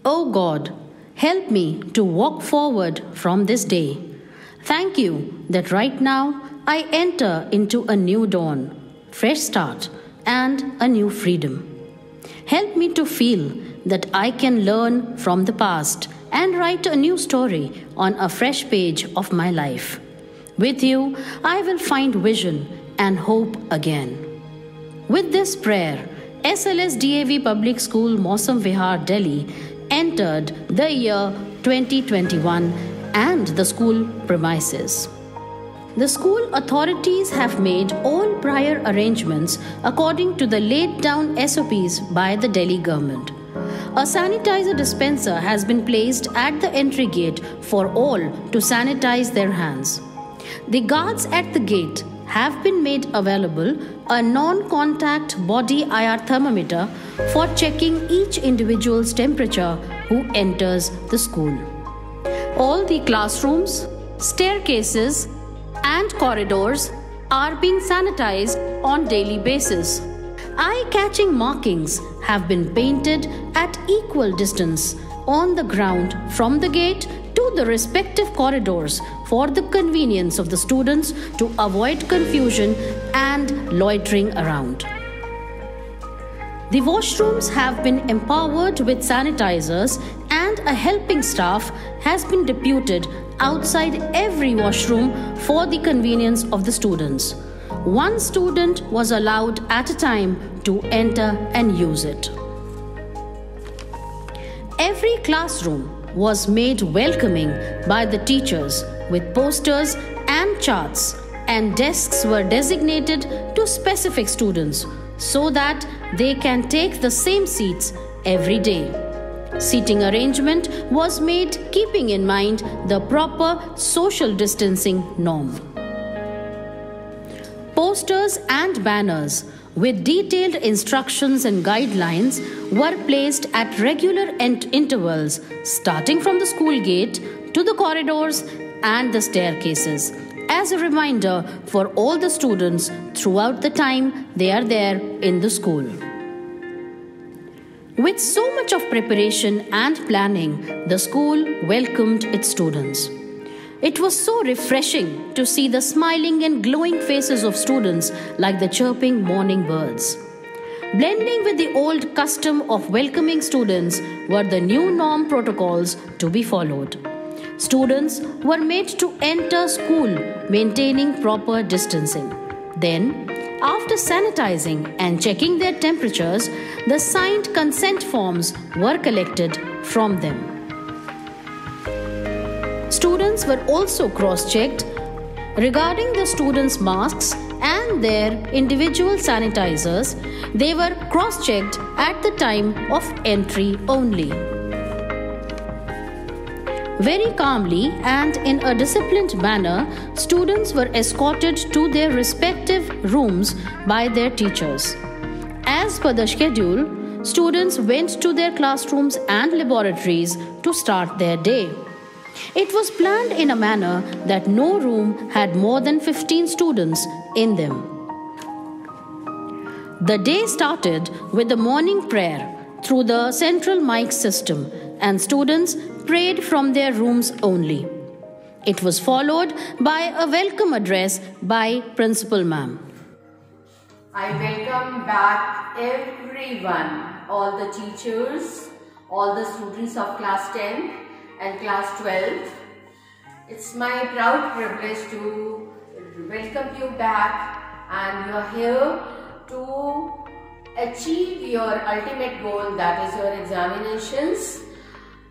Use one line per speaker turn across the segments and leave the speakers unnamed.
O God, help me to walk forward from this day. Thank you that right now I enter into a new dawn, fresh start, and a new freedom. Help me to feel that I can learn from the past and write a new story on a fresh page of my life. With you, I will find vision and hope again. With this prayer, SLS DAV Public School, Mausam Vihar, Delhi entered the year 2021 and the school premises. The school authorities have made all prior arrangements according to the laid down SOPs by the Delhi government. A sanitizer dispenser has been placed at the entry gate for all to sanitize their hands. The guards at the gate have been made available a non-contact body IR thermometer for checking each individual's temperature who enters the school. All the classrooms, staircases, and corridors are being sanitized on daily basis. Eye-catching markings have been painted at equal distance on the ground from the gate to the respective corridors for the convenience of the students to avoid confusion and loitering around. The washrooms have been empowered with sanitizers and a helping staff has been deputed outside every washroom for the convenience of the students. One student was allowed at a time to enter and use it. Every classroom was made welcoming by the teachers with posters and charts, and desks were designated to specific students so that they can take the same seats every day. Seating arrangement was made keeping in mind the proper social distancing norm. Posters and banners with detailed instructions and guidelines were placed at regular intervals starting from the school gate to the corridors and the staircases as a reminder for all the students throughout the time they are there in the school. With so much of preparation and planning, the school welcomed its students. It was so refreshing to see the smiling and glowing faces of students like the chirping morning birds. Blending with the old custom of welcoming students were the new norm protocols to be followed. Students were made to enter school maintaining proper distancing. Then, after sanitizing and checking their temperatures, the signed consent forms were collected from them. Students were also cross-checked regarding the students' masks and their individual sanitizers. They were cross-checked at the time of entry only. Very calmly and in a disciplined manner, students were escorted to their respective rooms by their teachers. As per the schedule, students went to their classrooms and laboratories to start their day. It was planned in a manner that no room had more than 15 students in them. The day started with the morning prayer through the central mic system, and students prayed from their rooms only. It was followed by a welcome address by Principal Ma'am.
I welcome back everyone, all the teachers, all the students of class 10 and class 12. It's my proud privilege to welcome you back, and you are here to achieve your ultimate goal, that is your examinations.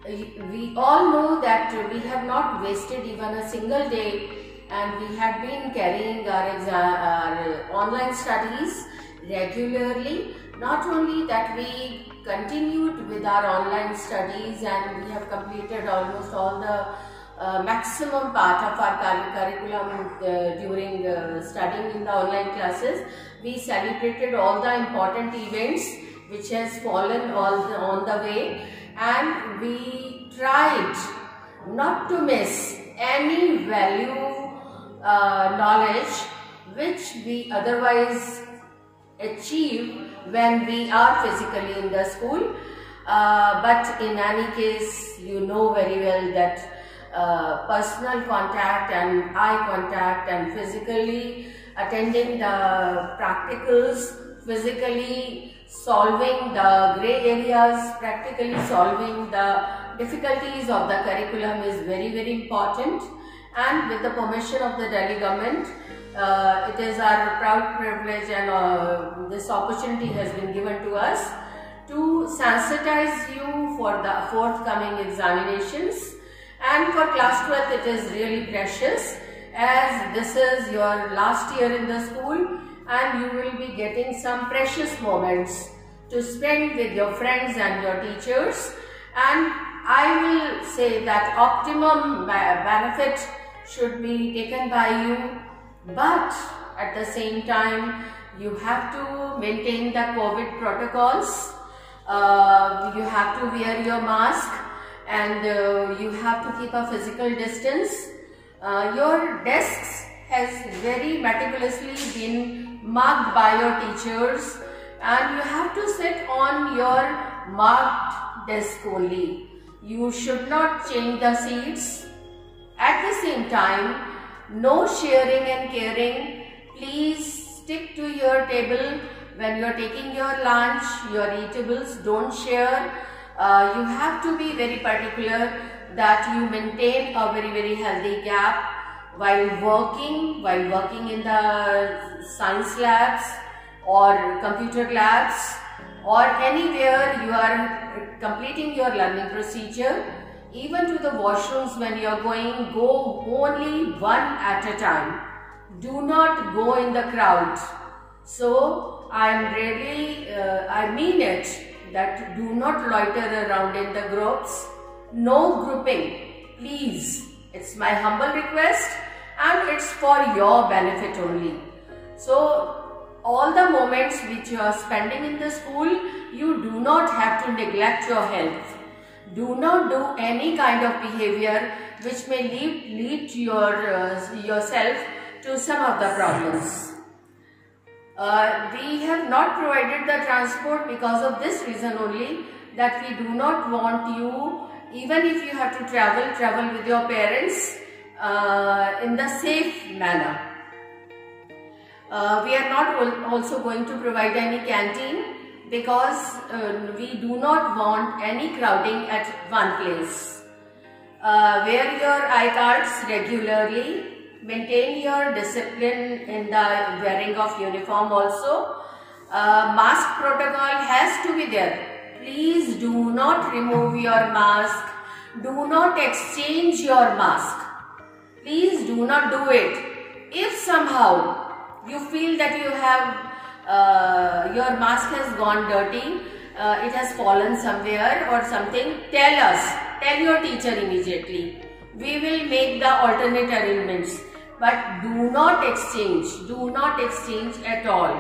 We all know that we have not wasted even a single day, and we have been carrying our online studies regularly. Not only that, we continued with our online studies and we have completed almost all the maximum part of our curriculum during studying in the online classes. We celebrated all the important events which has fallen on the way, and we tried not to miss any value knowledge which we otherwise achieve when we are physically in the school. But in any case, you know very well that personal contact and eye contact and physically attending the practicals, physically solving the grey areas, practically solving the difficulties of the curriculum is very, very important. And with the permission of the Delhi government, it is our proud privilege and this opportunity has been given to us to sensitize you for the forthcoming examinations. And for class 12th it is really precious, as this is your last year in the school and you will be getting some precious moments to spend with your friends and your teachers. And I will say that optimum benefit should be taken by you, but at the same time you have to maintain the COVID protocols. You have to wear your mask and you have to keep a physical distance. Your desks has very meticulously been marked by your teachers and you have to sit on your marked desk only. You should not change the seats. At the same time, no sharing and caring. Please stick to your table. When you are taking your lunch, your eatables, don't share. You have to be very particular that you maintain a very, very healthy gap while working in the science labs or computer labs or anywhere you are completing your learning procedure. Even to the washrooms when you are going, go only one at a time. Do not go in the crowd. So I am really, I mean it, that do not loiter around in the groups. No grouping, please. It's my humble request and it's for your benefit only. So all the moments which you are spending in the school, you do not have to neglect your health. Do not do any kind of behavior which may lead to yourself to some of the problems. We have not provided the transport because of this reason only, that we do not want you, even if you have to travel with your parents in the safe manner. We are not also going to provide any canteen because we do not want any crowding at one place. Wear your eye cards regularly. Maintain your discipline in the wearing of uniform also. Mask protocol has to be there. Please do not remove your mask. Do not exchange your mask. Please do not do it. If somehow you feel that you have your mask has gone dirty, it has fallen somewhere or something, tell us. Tell your teacher immediately. We will make the alternate arrangements. But do not exchange at all.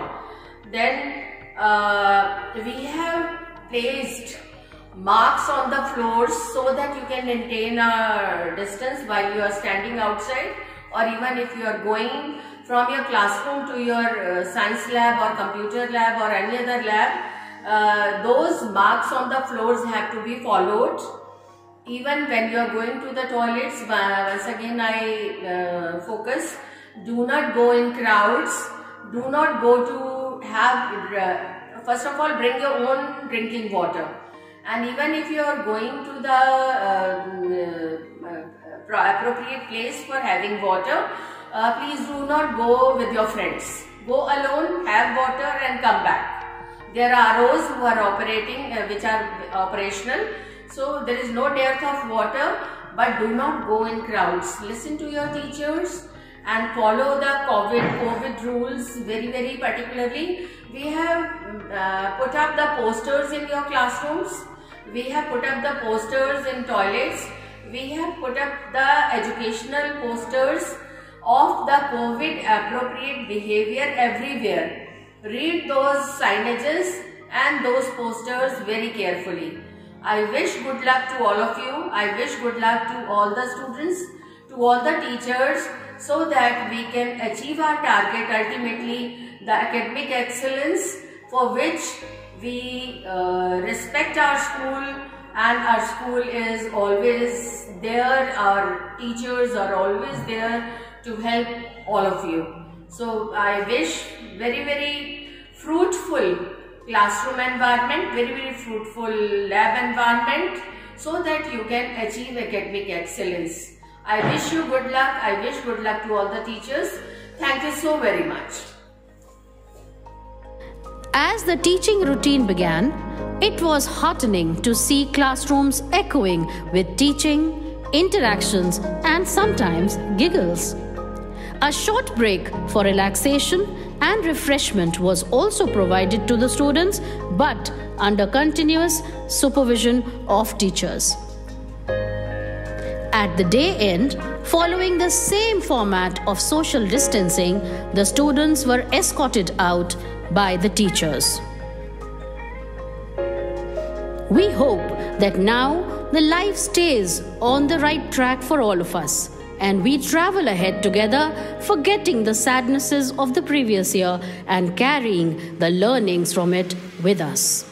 Then we have placed marks on the floors so that you can maintain a distance while you are standing outside, or even if you are going from your classroom to your science lab or computer lab or any other lab. Those marks on the floors have to be followed. Even when you are going to the toilets, once again I focus, do not go in crowds, do not go to have, first of all bring your own drinking water, and even if you are going to the appropriate place for having water, please do not go with your friends. Go alone, have water and come back. There are ROs who are operating, which are operational. So there is no dearth of water, but do not go in crowds. Listen to your teachers and follow the COVID rules very, very particularly. We have put up the posters in your classrooms. We have put up the posters in toilets. We have put up the educational posters of the COVID appropriate behavior everywhere. Read those signages and those posters very carefully. I wish good luck to all of you. I wish good luck to all the students, to all the teachers, so that we can achieve our target, ultimately the academic excellence, for which We respect our school, and our school is always there. Our teachers are always there to help all of you. So I wish very fruitful classroom environment, very fruitful lab environment, so that you can achieve academic excellence. I wish you good luck. I wish good luck to all the teachers. Thank you so very much.
As the teaching routine began, it was heartening to see classrooms echoing with teaching, interactions, and sometimes giggles. A short break for relaxation and refreshment was also provided to the students, but under continuous supervision of teachers. At the day end, following the same format of social distancing, the students were escorted out by the teachers. We hope that now the life stays on the right track for all of us, and we travel ahead together, forgetting the sadnesses of the previous year and carrying the learnings from it with us.